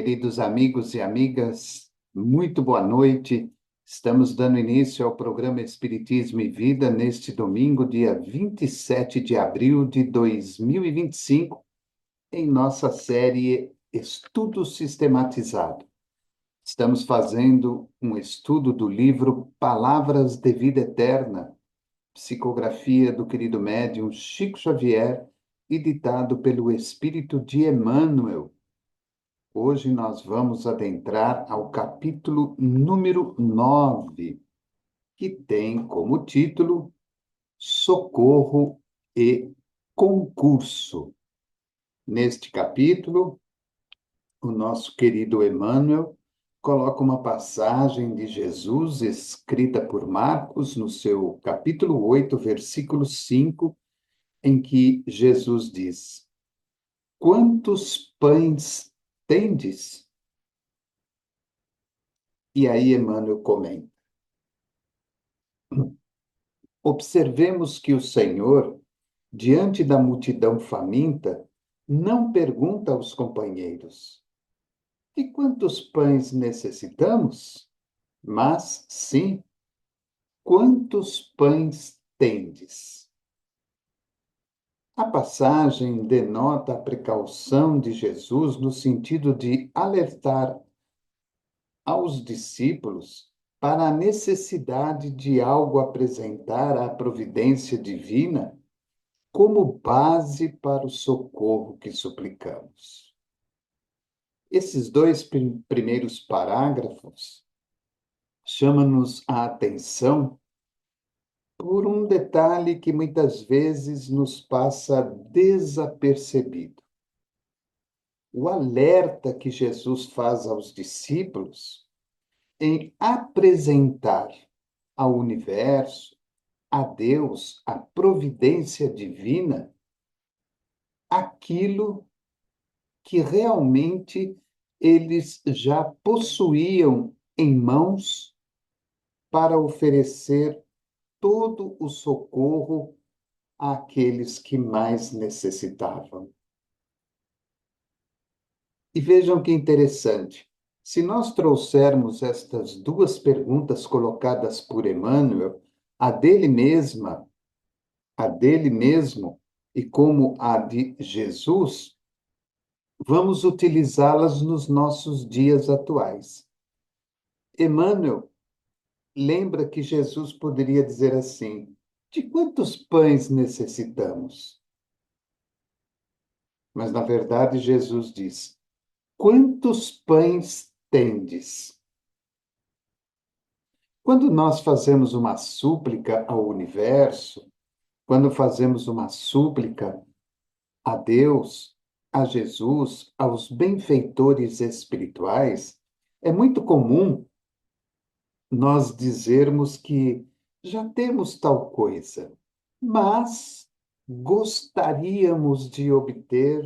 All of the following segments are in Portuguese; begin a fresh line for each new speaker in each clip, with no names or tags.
Queridos amigos e amigas, muito boa noite. Estamos dando início ao programa Espiritismo e Vida neste domingo, dia 27 de abril de 2025, em nossa série Estudo Sistematizado. Estamos fazendo um estudo do livro Palavras de Vida Eterna, psicografia do querido médium Chico Xavier, editado pelo Espírito de Emmanuel. Hoje nós vamos adentrar ao capítulo número 9, que tem como título Socorro e Concurso. Neste capítulo, o nosso querido Emmanuel coloca uma passagem de Jesus escrita por Marcos no seu capítulo 8, versículo 5, em que Jesus diz: Quantos pães tendes? E aí Emmanuel comenta: observemos que o Senhor, diante da multidão faminta, não pergunta aos companheiros: de quantos pães necessitamos? Mas, sim, quantos pães tendes? A passagem denota a precaução de Jesus no sentido de alertar aos discípulos para a necessidade de algo apresentar à providência divina como base para o socorro que suplicamos. Esses dois primeiros parágrafos chamam-nos a atenção por um detalhe que muitas vezes nos passa desapercebido. O alerta que Jesus faz aos discípulos em apresentar ao universo, a Deus, a providência divina, aquilo que realmente eles já possuíam em mãos para oferecer todo o socorro àqueles que mais necessitavam. E vejam que interessante. Se nós trouxermos estas duas perguntas colocadas por Emmanuel, a dele mesma, a dele mesmo e como a de Jesus, vamos utilizá-las nos nossos dias atuais. Emmanuel lembra que Jesus poderia dizer assim: de quantos pães necessitamos? Mas, na verdade, Jesus diz: quantos pães tendes? Quando nós fazemos uma súplica ao universo, quando fazemos uma súplica a Deus, a Jesus, aos benfeitores espirituais, é muito comum nós dizermos que já temos tal coisa, mas gostaríamos de obter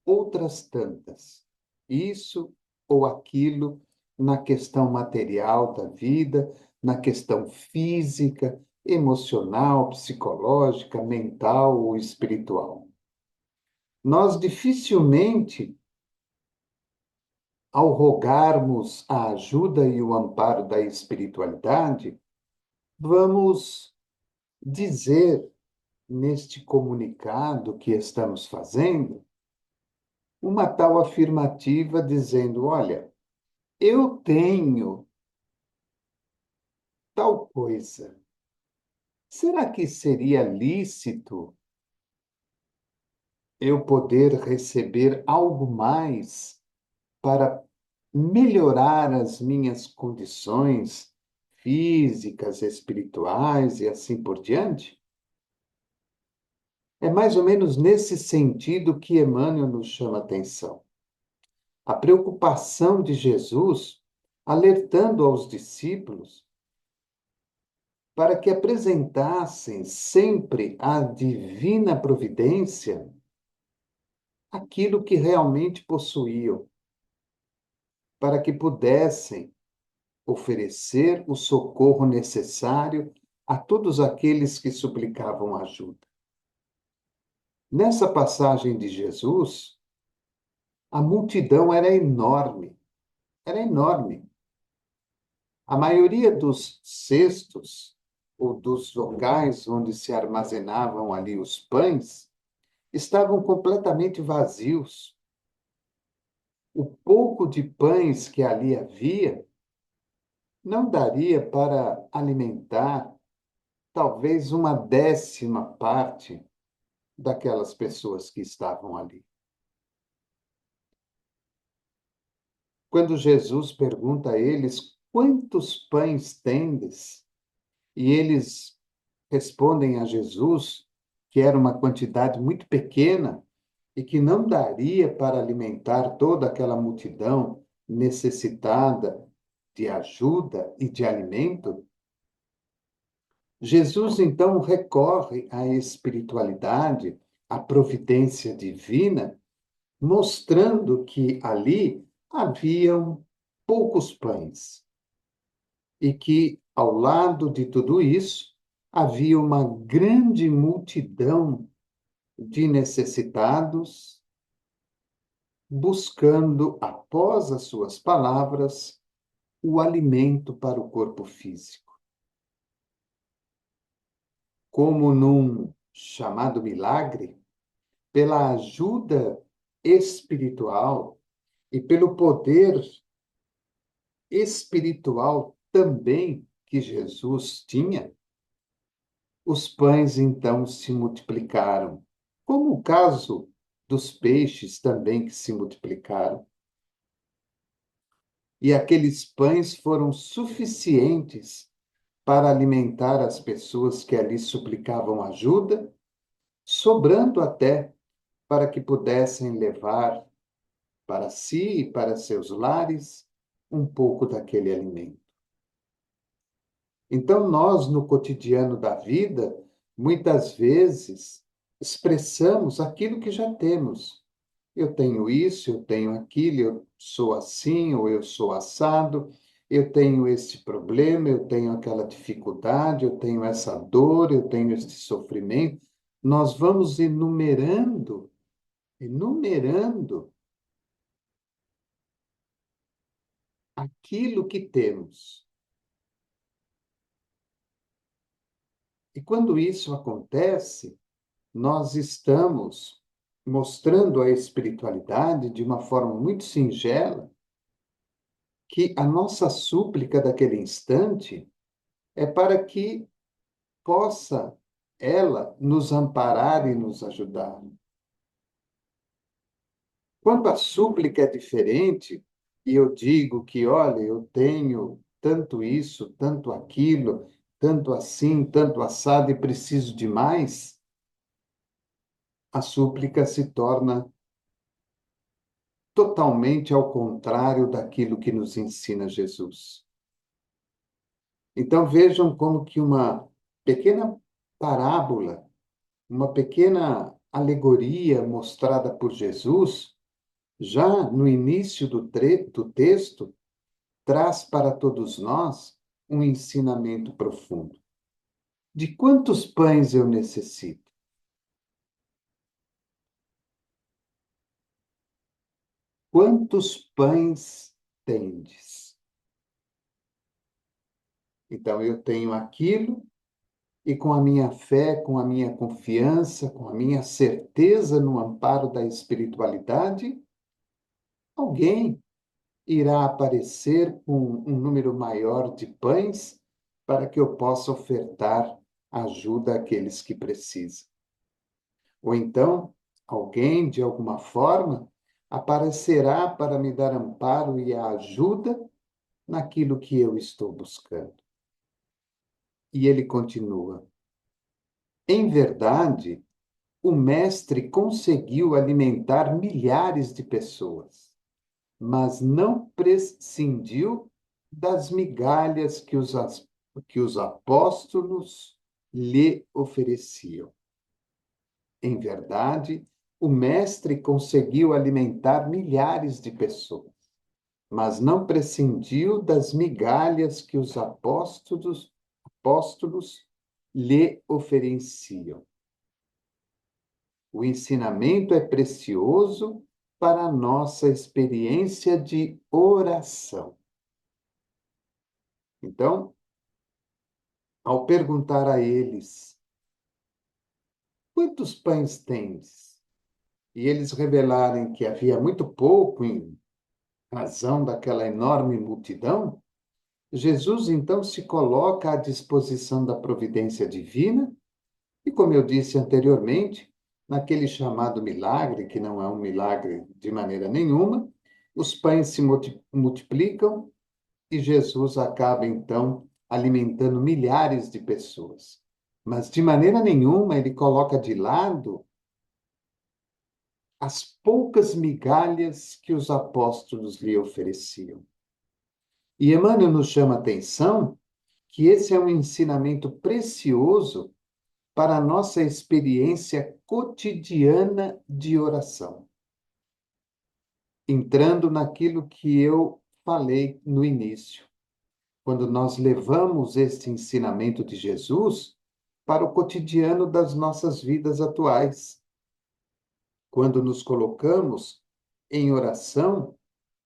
outras tantas. Isso ou aquilo na questão material da vida, na questão física, emocional, psicológica, mental ou espiritual. Nós dificilmente, ao rogarmos a ajuda e o amparo da espiritualidade, vamos dizer neste comunicado que estamos fazendo uma tal afirmativa dizendo: olha, eu tenho tal coisa. Será que seria lícito eu poder receber algo mais para melhorar as minhas condições físicas, espirituais e assim por diante? É mais ou menos nesse sentido que Emmanuel nos chama a atenção. A preocupação de Jesus alertando aos discípulos para que apresentassem sempre à divina providência aquilo que realmente possuíam, para que pudessem oferecer o socorro necessário a todos aqueles que suplicavam ajuda. Nessa passagem de Jesus, A multidão era enorme, era enorme. A maioria dos cestos ou dos locais onde se armazenavam ali os pães estavam completamente vazios. O pouco de pães que ali havia não daria para alimentar talvez uma décima parte daquelas pessoas que estavam ali. Quando Jesus pergunta a eles: quantos pães tendes? E eles respondem a Jesus que era uma quantidade muito pequena e que não daria para alimentar toda aquela multidão necessitada de ajuda e de alimento. Jesus então recorre à espiritualidade, à providência divina, mostrando que ali haviam poucos pães e que, ao lado de tudo isso, havia uma grande multidão de necessitados buscando, após as suas palavras, o alimento para o corpo físico. Como num chamado milagre, pela ajuda espiritual e pelo poder espiritual também que Jesus tinha, os pães então se multiplicaram, como o caso dos peixes também que se multiplicaram. E aqueles pães foram suficientes para alimentar as pessoas que ali suplicavam ajuda, sobrando até para que pudessem levar para si e para seus lares um pouco daquele alimento. Então, nós, no cotidiano da vida, muitas vezes expressamos aquilo que já temos. Eu tenho isso, eu tenho aquilo, eu sou assim ou eu sou assado, eu tenho este problema, eu tenho aquela dificuldade, eu tenho essa dor, eu tenho este sofrimento. Nós vamos enumerando aquilo que temos. E quando isso acontece, nós estamos mostrando a espiritualidade de uma forma muito singela, que a nossa súplica daquele instante é para que possa ela nos amparar e nos ajudar. Quando a súplica é diferente, e eu digo que, olha, eu tenho tanto isso, tanto aquilo, tanto assim, tanto assado e preciso de mais, a súplica se torna totalmente ao contrário daquilo que nos ensina Jesus. Então vejam como que uma pequena parábola, uma pequena alegoria mostrada por Jesus, já no início do texto, traz para todos nós um ensinamento profundo. De quantos pães eu necessito? Quantos pães tendes? Então eu tenho aquilo e com a minha fé, com a minha confiança, com a minha certeza no amparo da espiritualidade, alguém irá aparecer com um número maior de pães para que eu possa ofertar ajuda àqueles que precisam. Ou então, alguém, de alguma forma, aparecerá para me dar amparo e ajuda naquilo que eu estou buscando. E ele continua: em verdade, o Mestre conseguiu alimentar milhares de pessoas, mas não prescindiu das migalhas que os apóstolos lhe ofereciam. Em verdade, o Mestre conseguiu alimentar milhares de pessoas, mas não prescindiu das migalhas que os apóstolos lhe ofereciam. O ensinamento é precioso para a nossa experiência de oração. Então, ao perguntar a eles, quantos pães tens? E eles revelarem que havia muito pouco em razão daquela enorme multidão, Jesus então se coloca à disposição da providência divina e, como eu disse anteriormente, naquele chamado milagre, que não é um milagre de maneira nenhuma, os pães se multiplicam e Jesus acaba então alimentando milhares de pessoas. Mas de maneira nenhuma ele coloca de lado as poucas migalhas que os apóstolos lhe ofereciam. E Emmanuel nos chama a atenção que esse é um ensinamento precioso para a nossa experiência cotidiana de oração. Entrando naquilo que eu falei no início, quando nós levamos este ensinamento de Jesus para o cotidiano das nossas vidas atuais, quando nos colocamos em oração,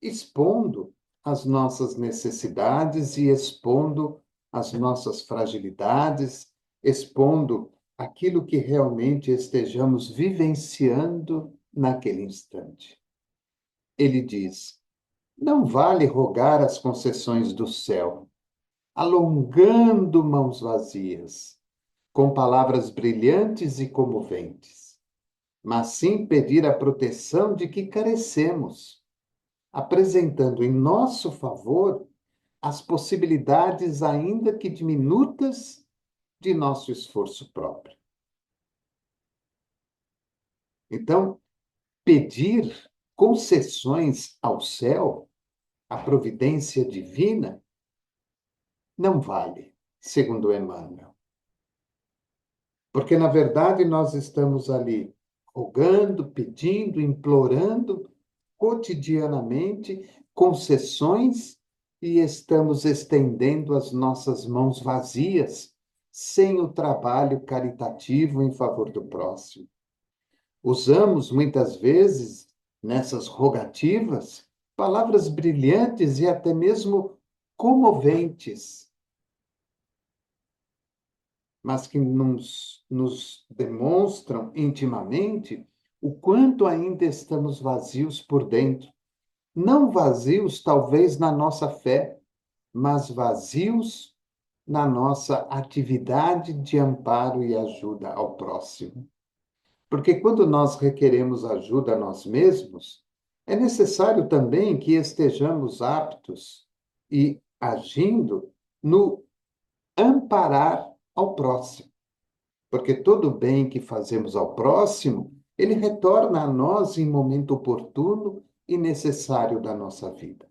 expondo as nossas necessidades e expondo as nossas fragilidades, expondo aquilo que realmente estejamos vivenciando naquele instante. Ele diz: não vale rogar as concessões do céu, alongando mãos vazias, com palavras brilhantes e comoventes, mas sim pedir a proteção de que carecemos, apresentando em nosso favor as possibilidades, ainda que diminutas, de nosso esforço próprio. Então, pedir concessões ao céu, à providência divina, não vale, segundo Emmanuel. Porque, na verdade, nós estamos ali rogando, pedindo, implorando cotidianamente concessões e estamos estendendo as nossas mãos vazias, sem o trabalho caritativo em favor do próximo. Usamos muitas vezes nessas rogativas palavras brilhantes e até mesmo comoventes, mas que nos demonstram intimamente o quanto ainda estamos vazios por dentro. Não vazios, talvez, na nossa fé, mas vazios na nossa atividade de amparo e ajuda ao próximo. Porque quando nós requeremos ajuda a nós mesmos, é necessário também que estejamos aptos e agindo no amparar ao próximo. Porque todo bem que fazemos ao próximo, ele retorna a nós em momento oportuno e necessário da nossa vida.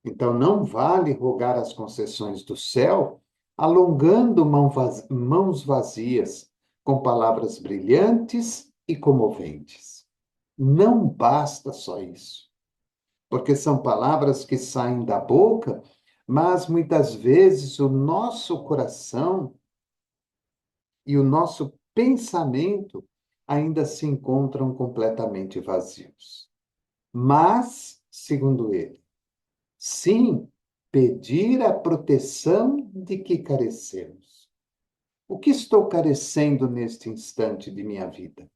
Então, não vale rogar as concessões do céu, alongando mãos vazias, com palavras brilhantes e comoventes. Não basta só isso, porque são palavras que saem da boca, mas muitas vezes o nosso coração e o nosso pensamento ainda se encontram completamente vazios. Mas, segundo ele, sim, pedir a proteção de que carecemos. O que estou carecendo neste instante de minha vida?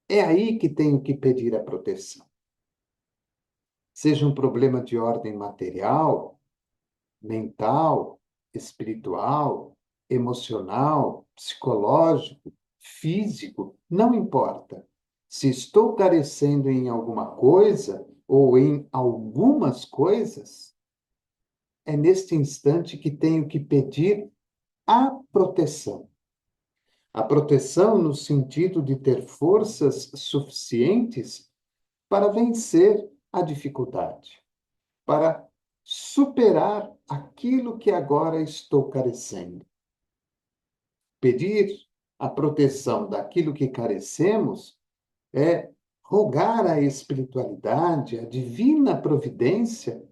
É aí que tenho que pedir a proteção. Seja um problema de ordem material, mental, espiritual, emocional, psicológico, físico, não importa. Se estou carecendo em alguma coisa ou em algumas coisas, é neste instante que tenho que pedir a proteção. A proteção no sentido de ter forças suficientes para vencer a dificuldade, para superar aquilo que agora estou carecendo. Pedir a proteção daquilo que carecemos é rogar à espiritualidade, à divina providência,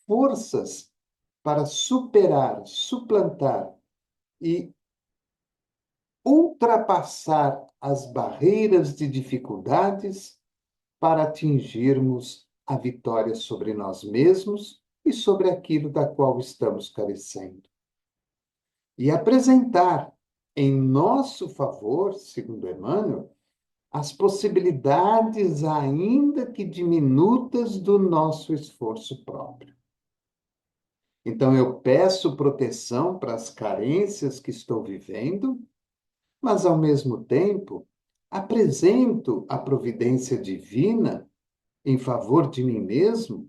forças para superar, suplantar e ultrapassar as barreiras de dificuldades para atingirmos a vitória sobre nós mesmos e sobre aquilo da qual estamos carecendo. E apresentar em nosso favor, segundo Emmanuel, as possibilidades, ainda que diminutas, do nosso esforço próprio. Então, eu peço proteção para as carências que estou vivendo, mas, ao mesmo tempo, apresento a providência divina em favor de mim mesmo,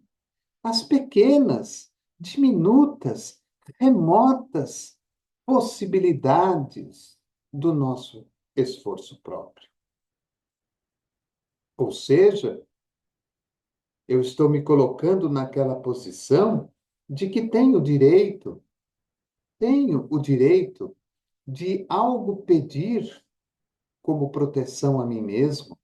as pequenas, diminutas, remotas possibilidades do nosso esforço próprio. Ou seja, eu estou me colocando naquela posição de que tenho o direito de algo pedir como proteção a mim mesmo,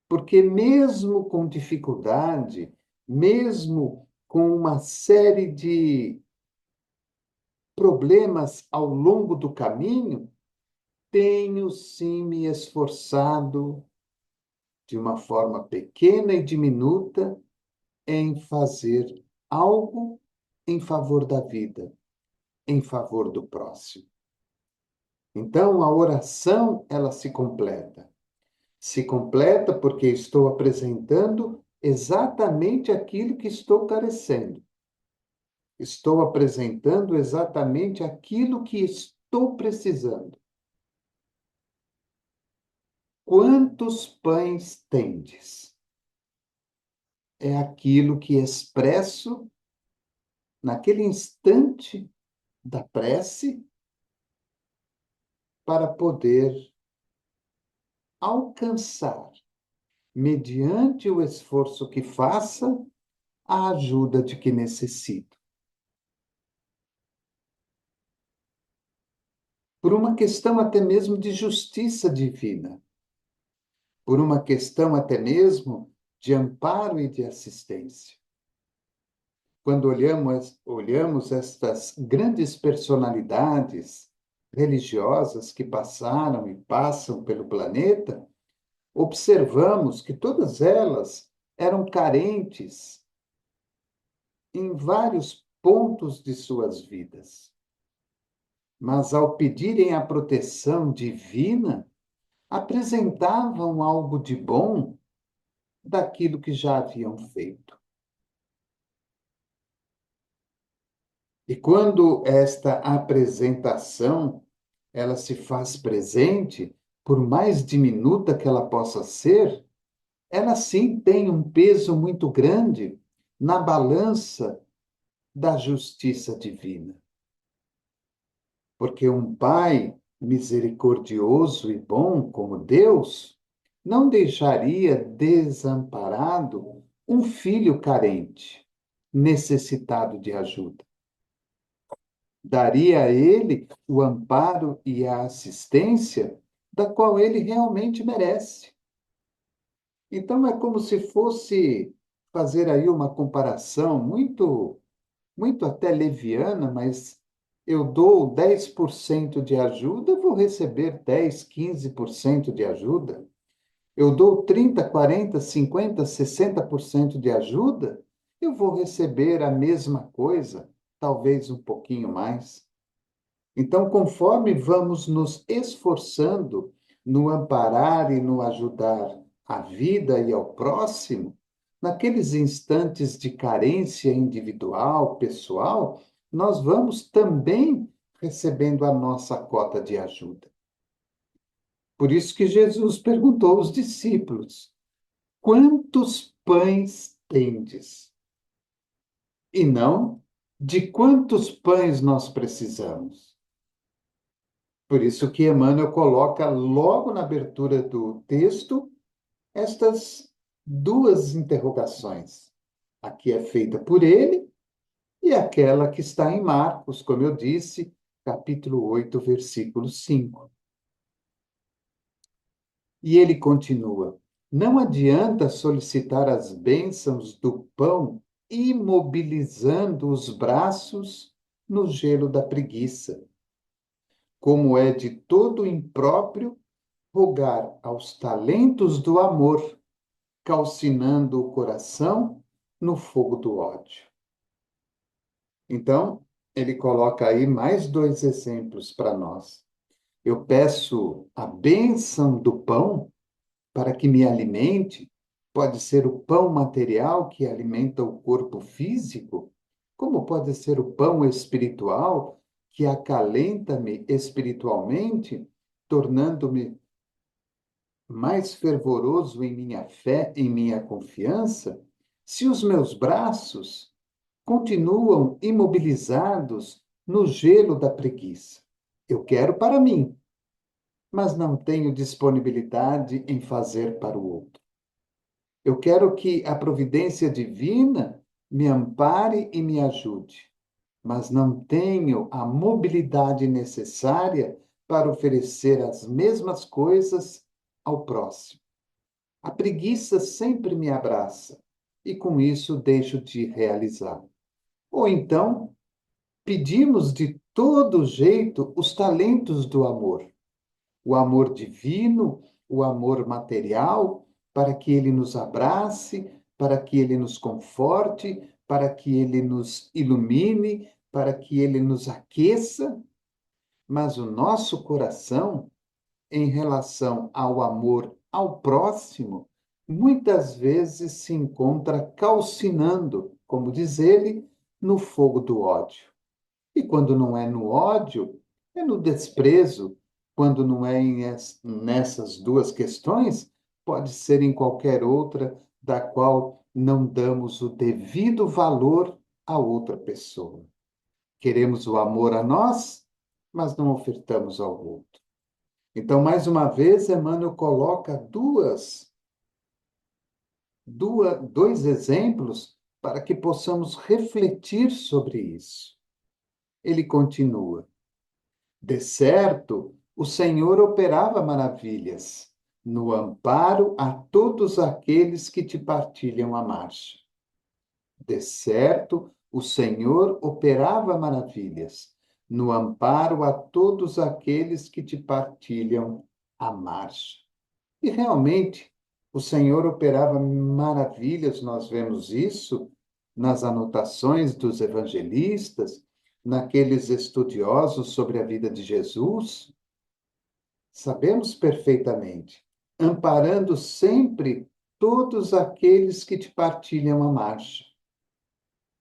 porque mesmo com dificuldade, mesmo com uma série de problemas ao longo do caminho, tenho sim me esforçado de uma forma pequena e diminuta em fazer algo em favor da vida, em favor do próximo. Então, a oração, ela se completa. Se completa porque estou apresentando exatamente aquilo que estou carecendo. Estou apresentando exatamente aquilo que estou precisando. Quantos pães tendes? É aquilo que expresso naquele instante da prece para poder alcançar, mediante o esforço que faça, a ajuda de que necessito. Por uma questão até mesmo de justiça divina, por uma questão até mesmo de amparo e de assistência. Quando olhamos estas grandes personalidades religiosas que passaram e passam pelo planeta, observamos que todas elas eram carentes em vários pontos de suas vidas. Mas, ao pedirem a proteção divina, apresentavam algo de bom daquilo que já haviam feito. E quando esta apresentação ela se faz presente, por mais diminuta que ela possa ser, ela sim tem um peso muito grande na balança da justiça divina. Porque um pai misericordioso e bom como Deus não deixaria desamparado um filho carente, necessitado de ajuda. Daria a ele o amparo e a assistência da qual ele realmente merece. Então, é como se fosse fazer aí uma comparação muito até leviana, mas eu dou 10% de ajuda, vou receber 10, 15% de ajuda. Eu dou 30, 40, 50, 60% de ajuda, eu vou receber a mesma coisa, talvez um pouquinho mais. Então, conforme vamos nos esforçando no amparar e no ajudar a vida e ao próximo, naqueles instantes de carência individual, pessoal, nós vamos também recebendo a nossa cota de ajuda. Por isso que Jesus perguntou aos discípulos: quantos pães tendes? E não de quantos pães nós precisamos. Por isso que Emmanuel coloca logo na abertura do texto estas duas interrogações. A que é feita por ele e aquela que está em Marcos, como eu disse, capítulo 8, versículo 5. E ele continua: não adianta solicitar as bênçãos do pão imobilizando os braços no gelo da preguiça, como é de todo impróprio rogar aos talentos do amor calcinando o coração no fogo do ódio. Então, ele coloca aí mais dois exemplos para nós. Eu peço a bênção do pão para que me alimente, pode ser o pão material que alimenta o corpo físico, como pode ser o pão espiritual que acalenta-me espiritualmente, tornando-me mais fervoroso em minha fé, em minha confiança, se os meus braços continuam imobilizados no gelo da preguiça. Eu quero para mim, mas não tenho disponibilidade em fazer para o outro. Eu quero que a providência divina me ampare e me ajude, mas não tenho a mobilidade necessária para oferecer as mesmas coisas ao próximo. A preguiça sempre me abraça e com isso deixo de realizar. Ou então, pedimos de todo jeito os talentos do amor, o amor divino, o amor material, para que ele nos abrace, para que ele nos conforte, para que ele nos ilumine, para que ele nos aqueça, mas o nosso coração, em relação ao amor ao próximo, muitas vezes se encontra calcinando, como diz ele, no fogo do ódio. E quando não é no ódio, é no desprezo. Quando não é nessas duas questões, pode ser em qualquer outra da qual não damos o devido valor a outra pessoa. Queremos o amor a nós, mas não ofertamos ao outro. Então, mais uma vez, Emmanuel coloca dois exemplos para que possamos refletir sobre isso. Ele continua. De certo, o Senhor operava maravilhas no amparo a todos aqueles que te partilham a marcha. De certo, o Senhor operava maravilhas no amparo a todos aqueles que te partilham a marcha. E realmente, o Senhor operava maravilhas, nós vemos isso nas anotações dos evangelistas, naqueles estudiosos sobre a vida de Jesus. Sabemos perfeitamente, amparando sempre todos aqueles que te partilham a marcha.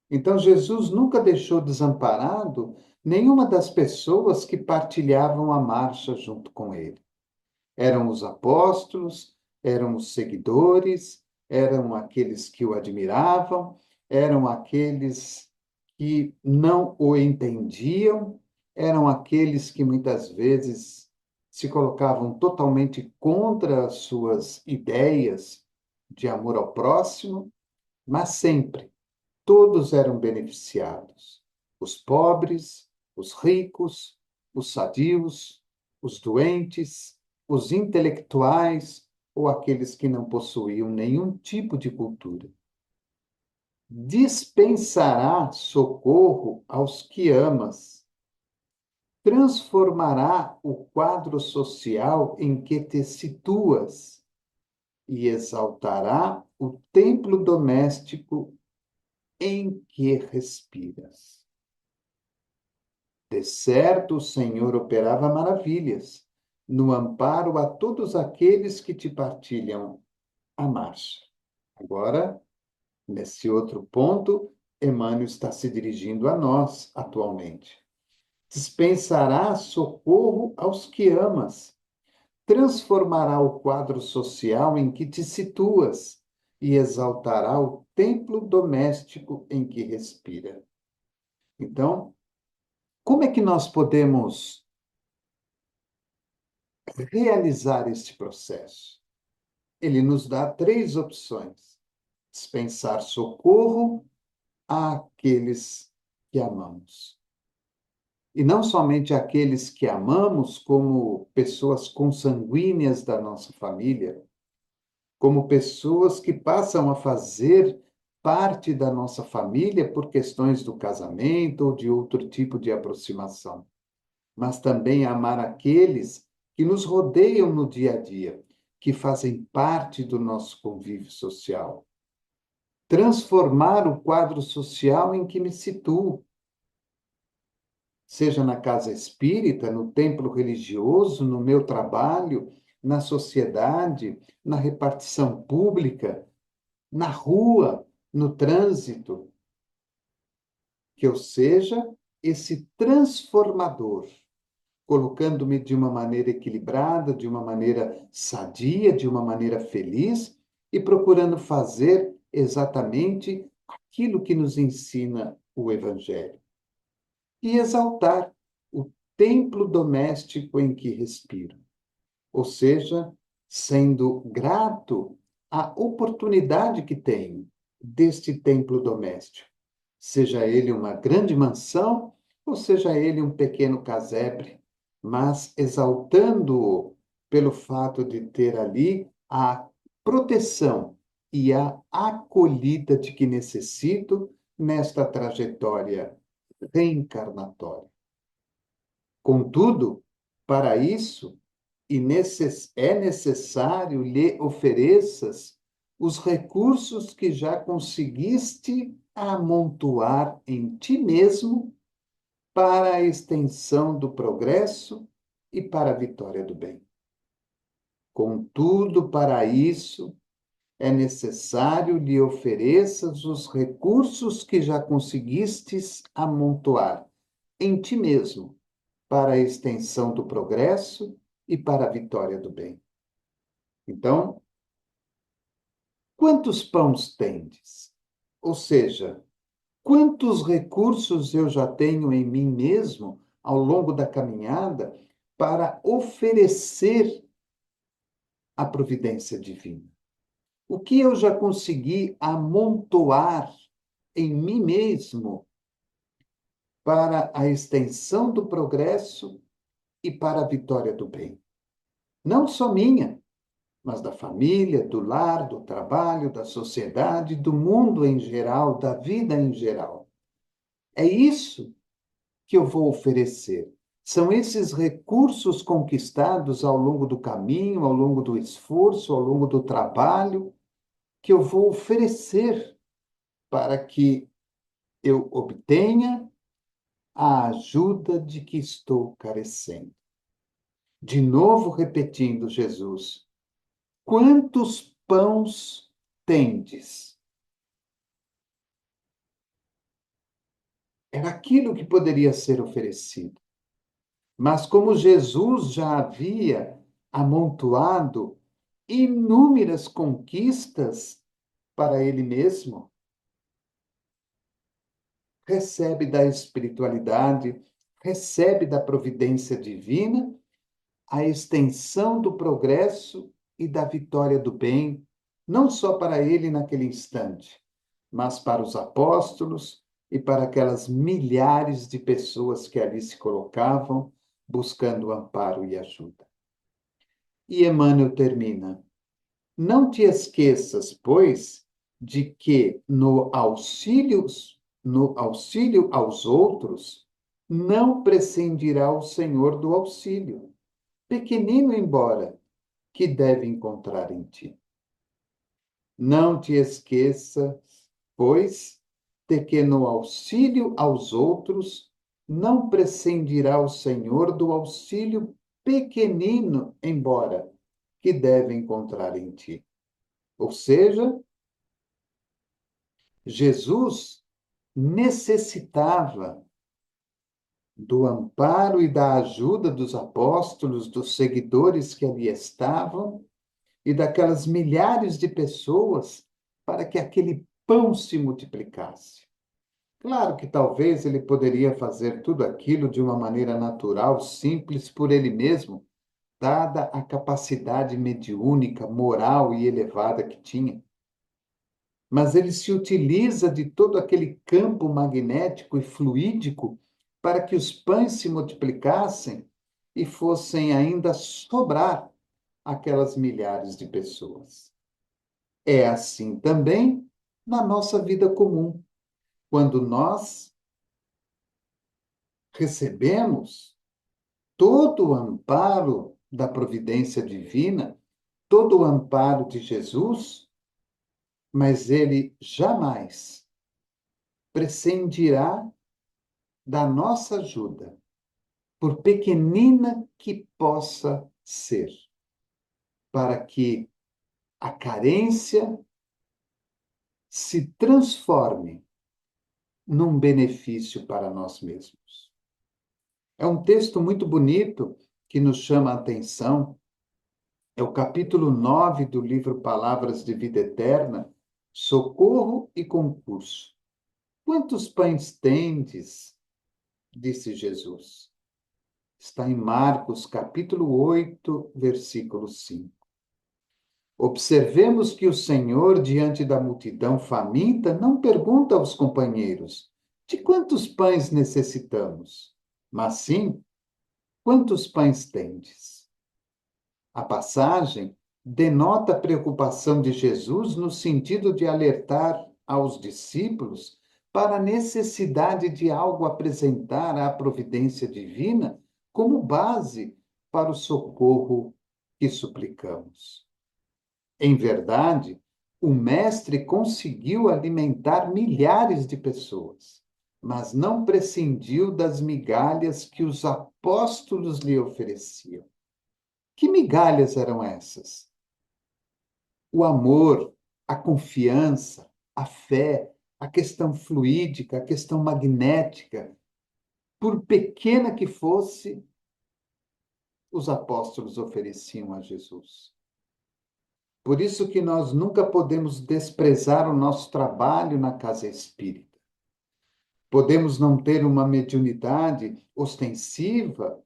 Então, Jesus nunca deixou desamparado nenhuma das pessoas que partilhavam a marcha junto com ele. Eram os apóstolos, eram os seguidores, eram aqueles que o admiravam, eram aqueles que não o entendiam, eram aqueles que muitas vezes se colocavam totalmente contra as suas ideias de amor ao próximo, mas sempre todos eram beneficiados. Os pobres, os ricos, os sadios, os doentes, os intelectuais ou aqueles que não possuíam nenhum tipo de cultura. Dispensará socorro aos que amas, transformará o quadro social em que te situas e exaltará o templo doméstico em que respiras. De certo, o Senhor operava maravilhas no amparo a todos aqueles que te partilham a marcha. Agora, nesse outro ponto, Emmanuel está se dirigindo a nós atualmente. Dispensará socorro aos que amas, transformará o quadro social em que te situas e exaltará o templo doméstico em que respira. Então, como é que nós podemos realizar este processo? Ele nos dá três opções: dispensar socorro àqueles que amamos. E não somente àqueles que amamos, como pessoas consanguíneas da nossa família, como pessoas que passam a fazer parte da nossa família por questões do casamento ou de outro tipo de aproximação, mas também amar aqueles que nos rodeiam no dia a dia, que fazem parte do nosso convívio social. Transformar o quadro social em que me situo, seja na casa espírita, no templo religioso, no meu trabalho, na sociedade, na repartição pública, na rua, no trânsito. Que eu seja esse transformador, colocando-me de uma maneira equilibrada, de uma maneira sadia, de uma maneira feliz e procurando fazer exatamente aquilo que nos ensina o Evangelho. E exaltar o templo doméstico em que respiro, ou seja, sendo grato à oportunidade que tenho deste templo doméstico, seja ele uma grande mansão ou seja ele um pequeno casebre, mas exaltando-o pelo fato de ter ali a proteção e a acolhida de que necessito nesta trajetória reencarnatória. Contudo, para isso, é necessário lhe ofereças os recursos que já conseguiste amontoar em ti mesmo para a extensão do progresso e para a vitória do bem. Contudo, para isso, é necessário lhe ofereças os recursos que já conseguistes amontoar em ti mesmo para a extensão do progresso e para a vitória do bem. Então, quantos pães tendes? Ou seja, quantos recursos eu já tenho em mim mesmo ao longo da caminhada para oferecer à providência divina? O que eu já consegui amontoar em mim mesmo para a extensão do progresso e para a vitória do bem? Não só minha, mas da família, do lar, do trabalho, da sociedade, do mundo em geral, da vida em geral. É isso que eu vou oferecer. São esses recursos conquistados ao longo do caminho, ao longo do esforço, ao longo do trabalho, que eu vou oferecer para que eu obtenha a ajuda de que estou carecendo. De novo repetindo, Jesus, quantos pães tendes? Era aquilo que poderia ser oferecido. Mas como Jesus já havia amontoado inúmeras conquistas para ele mesmo, recebe da espiritualidade, recebe da providência divina a extensão do progresso e da vitória do bem, não só para ele naquele instante, mas para os apóstolos e para aquelas milhares de pessoas que ali se colocavam buscando amparo e ajuda. E Emmanuel termina: não te esqueças, pois, de que no auxílio aos outros, não prescindirá o Senhor do auxílio, pequenino embora, que deve encontrar em ti. Não te esqueças, pois, de que no auxílio aos outros não prescindirá o Senhor do auxílio pequenino, embora, que deve encontrar em ti. Ou seja, Jesus necessitava do amparo e da ajuda dos apóstolos, dos seguidores que ali estavam, e daquelas milhares de pessoas para que aquele pão se multiplicasse. Claro que talvez ele poderia fazer tudo aquilo de uma maneira natural, simples por ele mesmo, dada a capacidade mediúnica, moral e elevada que tinha. Mas ele se utiliza de todo aquele campo magnético e fluídico para que os pães se multiplicassem e fossem ainda sobrar aquelas milhares de pessoas. É assim também na nossa vida comum. Quando nós recebemos todo o amparo da providência divina, todo o amparo de Jesus, mas ele jamais prescindirá da nossa ajuda, por pequenina que possa ser, para que a carência se transforme num benefício para nós mesmos. É um texto muito bonito que nos chama a atenção. É o capítulo 9 do livro Palavras de Vida Eterna, Socorro e Concurso. Quantos pães tendes? Disse Jesus. Está em Marcos, capítulo 8, versículo 5. Observemos que o Senhor, diante da multidão faminta, não pergunta aos companheiros: de quantos pães necessitamos? Mas sim, quantos pães tendes? A passagem denota a preocupação de Jesus no sentido de alertar aos discípulos para a necessidade de algo apresentar à providência divina como base para o socorro que suplicamos. Em verdade, o Mestre conseguiu alimentar milhares de pessoas, mas não prescindiu das migalhas que os apóstolos lhe ofereciam. Que migalhas eram essas? O amor, a confiança, a fé, a questão fluídica, a questão magnética, por pequena que fosse, os apóstolos ofereciam a Jesus. Por isso que nós nunca podemos desprezar o nosso trabalho na casa espírita. Podemos não ter uma mediunidade ostensiva,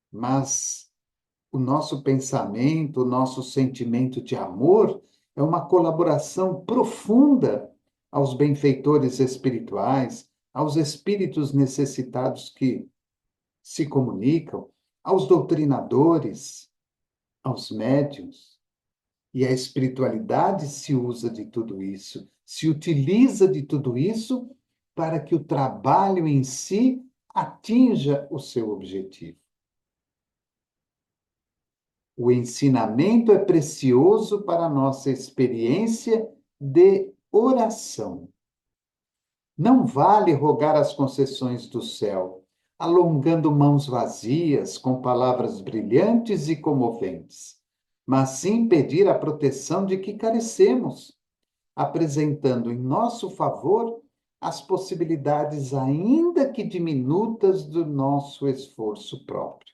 mas o nosso pensamento, o nosso sentimento de amor é uma colaboração profunda aos benfeitores espirituais, aos espíritos necessitados que se comunicam, aos doutrinadores, aos médiuns. E a espiritualidade se usa de tudo isso, se utiliza de tudo isso para que o trabalho em si atinja o seu objetivo. O ensinamento é precioso para a nossa experiência de oração. Não vale rogar as concessões do céu, alongando mãos vazias com palavras brilhantes e comoventes, mas sim pedir a proteção de que carecemos, apresentando em nosso favor as possibilidades, ainda que diminutas, do nosso esforço próprio.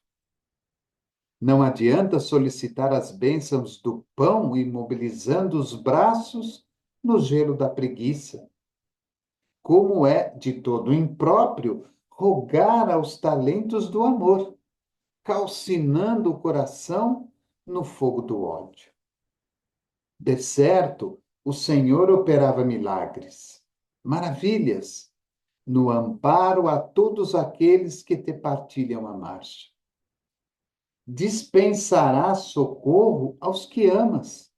Não adianta solicitar as bênçãos do pão imobilizando os braços no gelo da preguiça. Como é de todo impróprio rogar aos talentos do amor, calcinando o coração no fogo do ódio. De certo, o Senhor operava milagres, maravilhas, no amparo a todos aqueles que te partilham a marcha. Dispensará socorro aos que amas,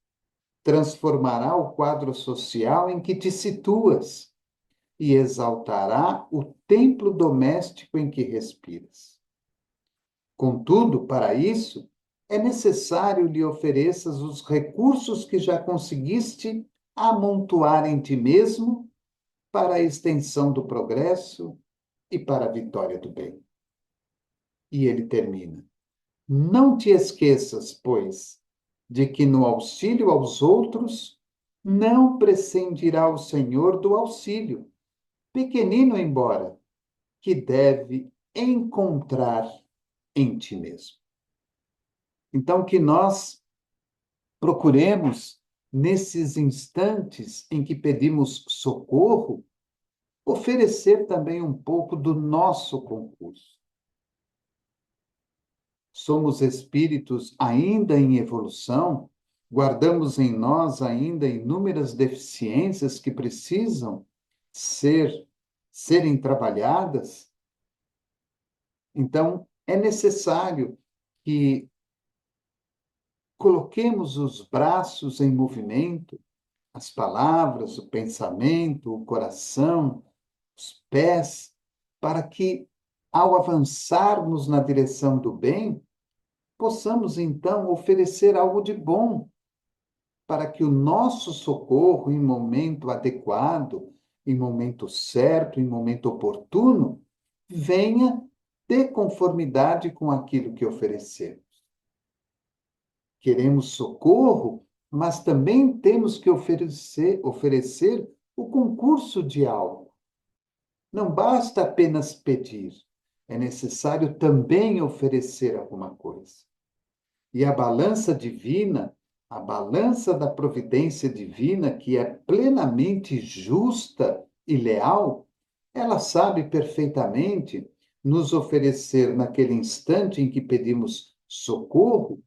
transformará o quadro social em que te situas e exaltará o templo doméstico em que respiras. Contudo, para isso, é necessário lhe ofereças os recursos que já conseguiste amontoar em ti mesmo para a extensão do progresso e para a vitória do bem. E ele termina: não te esqueças, pois, de que no auxílio aos outros não prescindirá o Senhor do auxílio, pequenino embora, que deve encontrar em ti mesmo. Então, que nós procuremos, nesses instantes em que pedimos socorro, oferecer também um pouco do nosso concurso. Somos espíritos ainda em evolução, guardamos em nós ainda inúmeras deficiências que precisam serem trabalhadas. Então, é necessário que coloquemos os braços em movimento, as palavras, o pensamento, o coração, os pés, para que, ao avançarmos na direção do bem, possamos então oferecer algo de bom para que o nosso socorro, em momento adequado, em momento certo, em momento oportuno, venha de conformidade com aquilo que oferecemos. Queremos socorro, mas também temos que oferecer o concurso de algo. Não basta apenas pedir, é necessário também oferecer alguma coisa. E a balança divina, a balança da providência divina, que é plenamente justa e leal, ela sabe perfeitamente nos oferecer naquele instante em que pedimos socorro,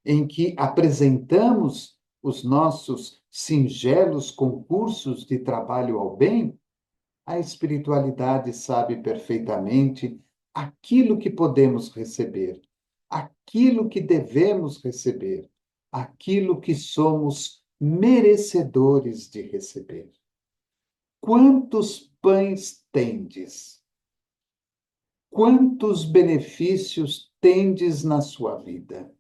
em que apresentamos os nossos singelos concursos de trabalho ao bem. A espiritualidade sabe perfeitamente aquilo que podemos receber, aquilo que devemos receber, aquilo que somos merecedores de receber. Quantos pães tendes? Quantos benefícios tendes na sua vida?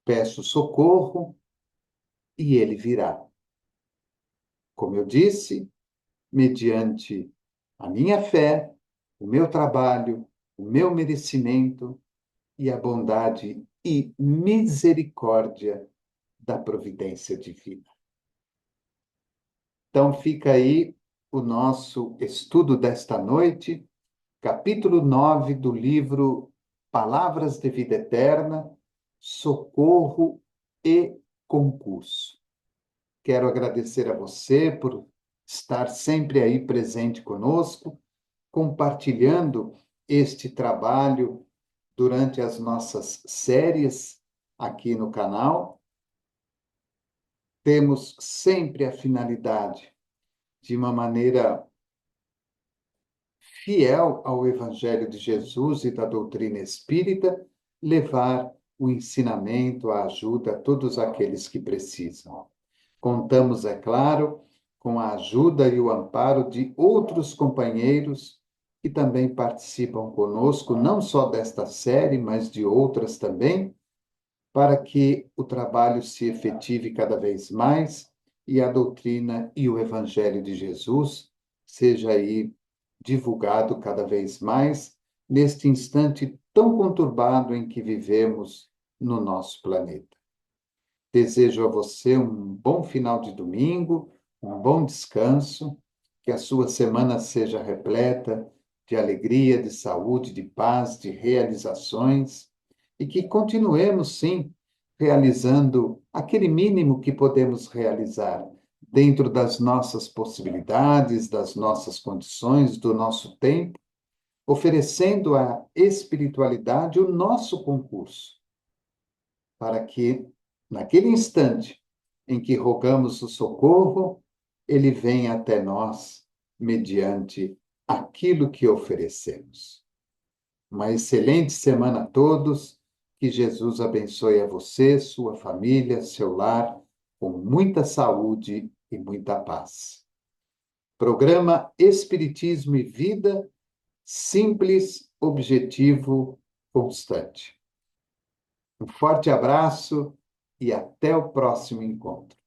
Peço socorro e ele virá. Como eu disse, mediante a minha fé, o meu trabalho, o meu merecimento e a bondade e misericórdia da providência divina. Então fica aí o nosso estudo desta noite, capítulo 9 do livro Palavras de Vida Eterna, Socorro e Concurso. Quero agradecer a você por estar sempre aí presente conosco, compartilhando este trabalho durante as nossas séries aqui no canal. Temos sempre a finalidade, de uma maneira fiel ao Evangelho de Jesus e da doutrina espírita, levar o ensinamento, a ajuda a todos aqueles que precisam. Contamos, é claro, com a ajuda e o amparo de outros companheiros que também participam conosco, não só desta série, mas de outras também, para que o trabalho se efetive cada vez mais e a doutrina e o Evangelho de Jesus seja aí divulgado cada vez mais neste instante tão conturbado em que vivemos no nosso planeta. Desejo a você um bom final de domingo, um bom descanso, que a sua semana seja repleta de alegria, de saúde, de paz, de realizações, e que continuemos, sim, realizando aquele mínimo que podemos realizar, dentro das nossas possibilidades, das nossas condições, do nosso tempo, oferecendo à espiritualidade o nosso concurso, para que, naquele instante em que rogamos o socorro, ele venha até nós mediante aquilo que oferecemos. Uma excelente semana a todos, que Jesus abençoe a você, sua família, seu lar, com muita saúde e muita paz. Programa Espiritismo e Vida, simples, objetivo, constante. Um forte abraço e até o próximo encontro.